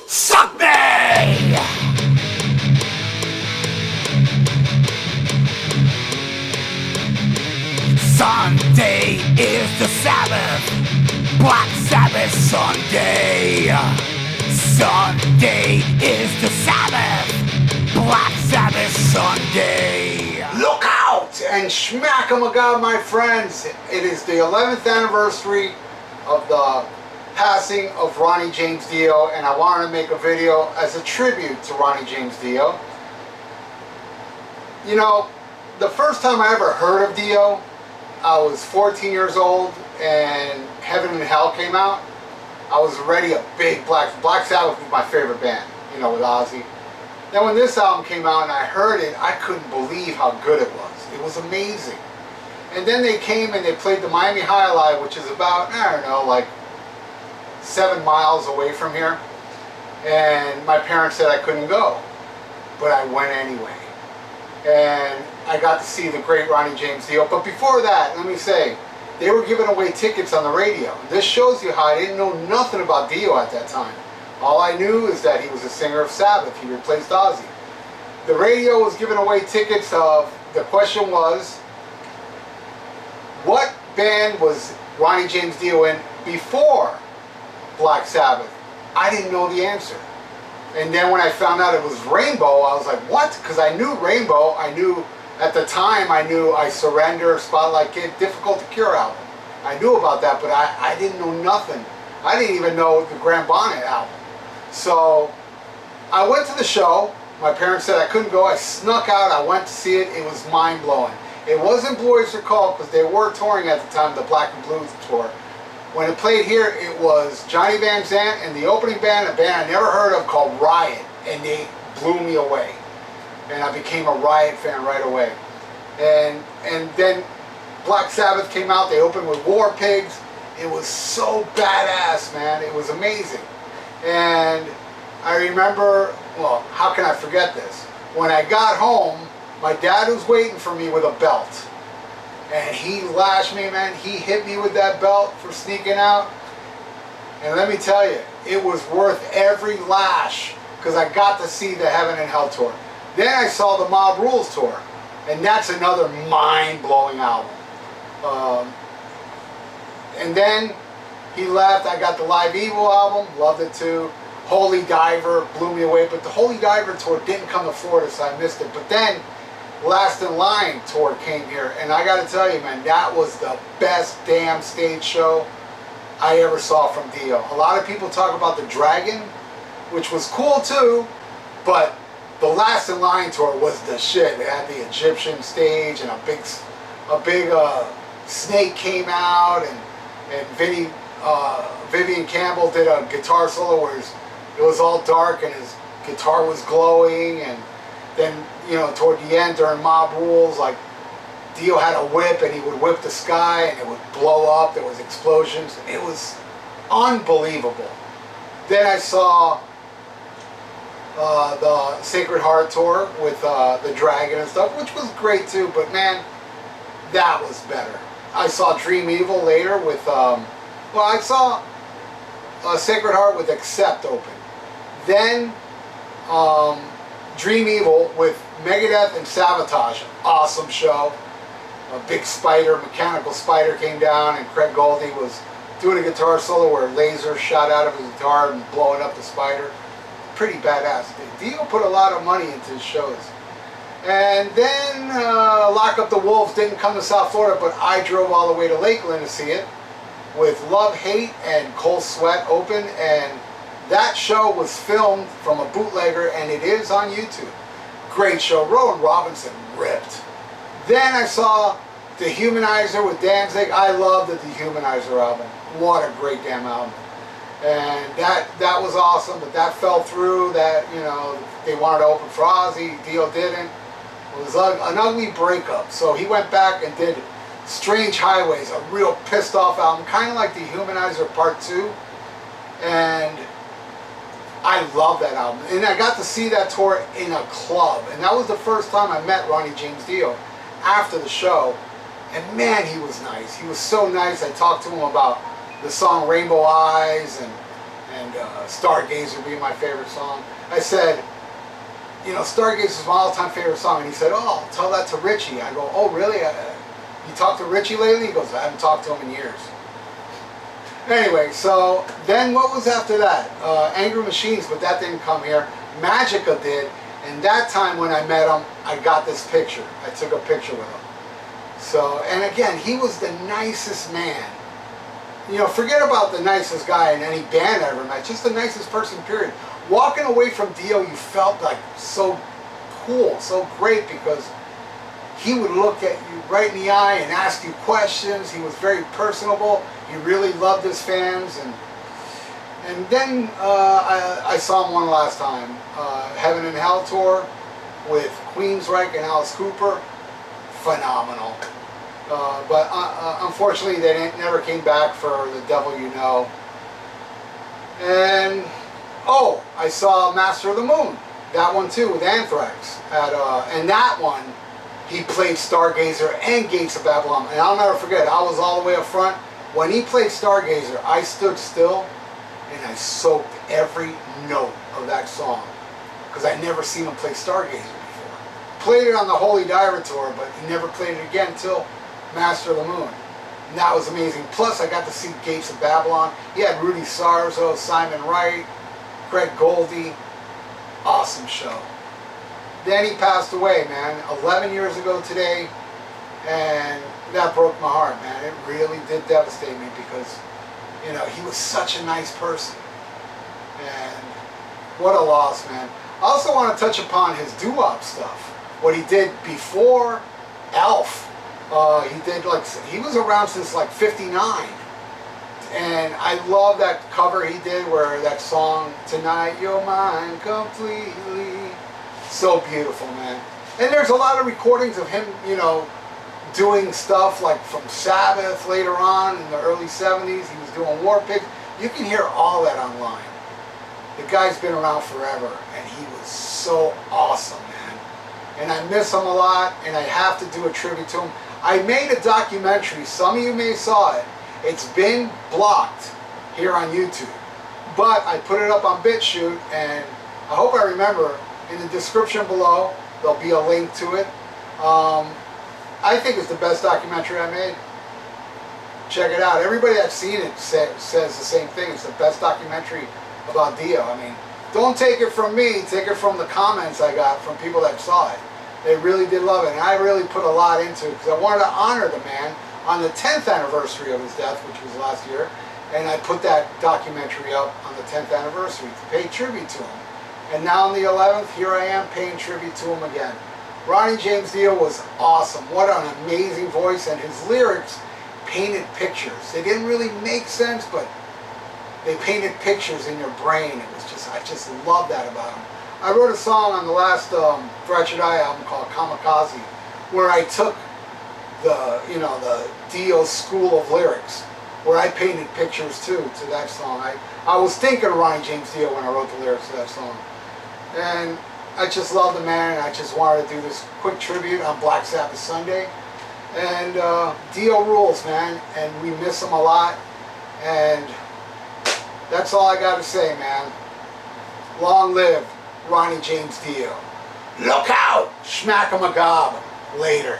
Suck me! Sunday is the Sabbath, Black Sabbath Sunday. Sunday is the Sabbath, Black Sabbath Sunday. Look out! And SHMACKEMAGOB, my friends, it is the 11th anniversary of the passing of Ronnie James Dio, and I wanted to make a video as a tribute to Ronnie James Dio. You know, the first time I ever heard of Dio, I was 14 years old and Heaven and Hell came out. I was already a big Black Sabbath was my favorite band, you know, with Ozzy. Then when this album came out and I heard it, I couldn't believe how good it was. It was amazing. And then they came and they played the Miami High Live, which is about, I don't know, like 7 miles away from here. And my parents said I couldn't go, but I went anyway. And I got to see the great Ronnie James Dio. But before that, let me say, they were giving away tickets on the radio. This shows you how I didn't know nothing about Dio at that time. All I knew is that he was a singer of Sabbath. He replaced Ozzy. The radio was giving away tickets of, the question was, what band was Ronnie James Dio in before Black Sabbath? I didn't know the answer. And then when I found out it was Rainbow, I was like, what? Because I knew Rainbow. I knew, at the time, I knew I Surrender, Spotlight Kid, Difficult to Cure album. I knew about that, but I didn't know nothing. I didn't even know the Grand Bonnet album. So I went to the show. My parents said I couldn't go. I snuck out. I went to see it. It was mind-blowing. It wasn't Blue Oyster Cult because they were touring at the time, the Black and Blues tour. When it played here, it was Johnny Van Zant and the opening band, a band I never heard of called Riot, and they blew me away. And I became a Riot fan right away. And then Black Sabbath came out. They opened with War Pigs. It was so badass, man. It was amazing. And I remember, well, how can I forget this? When I got home, my dad was waiting for me with a belt. And he lashed me, man. He hit me with that belt for sneaking out. And let me tell you, it was worth every lash because I got to see the Heaven and Hell tour. Then I saw the Mob Rules tour. And that's another mind-blowing album. And then he left. I got the Live Evil album. Loved it too. Holy Diver blew me away. But the Holy Diver tour didn't come to Florida, so I missed it. But then Last in Line tour came here, and I gotta tell you, man, that was the best damn stage show I ever saw from Dio. A lot of people talk about the Dragon, which was cool too, but the Last in Line tour was the shit. It had the Egyptian stage, and a big snake came out, and Vivian Campbell did a guitar solo where it was all dark and his guitar was glowing, and then, you know, toward the end during Mob Rules, like, Dio had a whip and he would whip the sky and it would blow up. There was explosions. It was unbelievable. Then I saw the Sacred Heart tour with the Dragon and stuff, which was great too, but man, that was better. I saw Dream Evil later with, well, I saw Sacred Heart with Accept open. Then, Dream Evil with Megadeth and Sabotage. Awesome show. A big spider, mechanical spider came down, and Craig Goldie was doing a guitar solo where lasers shot out of his guitar and blowing up the spider. Pretty badass. Dio put a lot of money into his shows. And then Lock Up the Wolves didn't come to South Florida, but I drove all the way to Lakeland to see it with Love Hate and Cold Sweat open, and that show was filmed from a bootlegger, and it is on YouTube. Great show. Rowan Robinson ripped. Then I saw The Humanizer with Danzig. I love the Dehumanizer album. What a great damn album. And that was awesome, but that fell through. That, you know, they wanted to open for Ozzy. Dio didn't. It was an ugly breakup. So he went back and did Strange Highways, a real pissed off album, kind of like Dehumanizer Part 2. And I love that album. And I got to see that tour in a club. And that was the first time I met Ronnie James Dio after the show. And man, he was nice. He was so nice. I talked to him about the song Rainbow Eyes and and Stargazer being my favorite song. I said, you know, Stargazer is my all-time favorite song, and he said, oh, tell that to Richie. I go, oh, really? You talked to Richie lately? He goes, I haven't talked to him in years. Anyway, so then what was after that? Angry Machines, but that didn't come here. Magica did, and that time when I met him, I got this picture. I took a picture with him. So, and again, he was the nicest man. You know, forget about the nicest guy in any band I ever met, just the nicest person, period. Walking away from Dio, you felt like so cool, so great, because he would look at you right in the eye and ask you questions. He was very personable. He really loved his fans. And then I saw him one last time, Heaven and Hell tour with Queensryche and Alice Cooper. Phenomenal. But unfortunately, they never came back for The Devil You Know. And oh, I saw Master of the Moon, that one too, with Anthrax. And that one, he played Stargazer and Gates of Babylon. And I'll never forget, I was all the way up front. When he played Stargazer, I stood still and I soaked every note of that song, because I'd never seen him play Stargazer before. Played it on the Holy Diver tour, but he never played it again until Master of the Moon. And that was amazing. Plus, I got to see Gates of Babylon. He had Rudy Sarzo, Simon Wright, Greg Goldie. Awesome show. Then he passed away, man, 11 years ago today, and that broke my heart, man. It really did devastate me, because, you know, he was such a nice person. And what a loss, man. I also want to touch upon his doo-wop stuff. What he did before Elf. He did, like, he was around since like 59. And I love that cover he did where that song, Tonight You're Mine Completely. So beautiful, man. And there's a lot of recordings of him, you know, doing stuff like from Sabbath later on in the early 70s. He was doing War Pigs. You can hear all that online. The guy's been around forever, and he was so awesome, man. And I miss him a lot, and I have to do a tribute to him. I made a documentary. Some of you may have saw it. It's been blocked here on YouTube, but I put it up on BitChute, and I hope I remember. In the description below, there'll be a link to it. I think it's the best documentary I made. Check it out. Everybody that's seen it says the same thing. It's the best documentary about Dio. I mean, don't take it from me. Take it from the comments I got from people that saw it. They really did love it, and I really put a lot into it, because I wanted to honor the man on the 10th anniversary of his death, which was last year, and I put that documentary up on the 10th anniversary to pay tribute to him. And now on the 11th, here I am paying tribute to him again. Ronnie James Dio was awesome. What an amazing voice, and his lyrics painted pictures. They didn't really make sense, but they painted pictures in your brain. It was just, I just love that about him. I wrote a song on the last Fractured Eye album called Kamikaze, where I took the, you know, the Dio school of lyrics, where I painted pictures too to that song. I was thinking of Ronnie James Dio when I wrote the lyrics to that song. And I just love the man, and I just wanted to do this quick tribute on Black Sabbath Sunday. And Dio rules, man, and we miss him a lot. And that's all I got to say, man. Long live Ronnie James Dio. Look out! SHMACKEMAGOB. Later.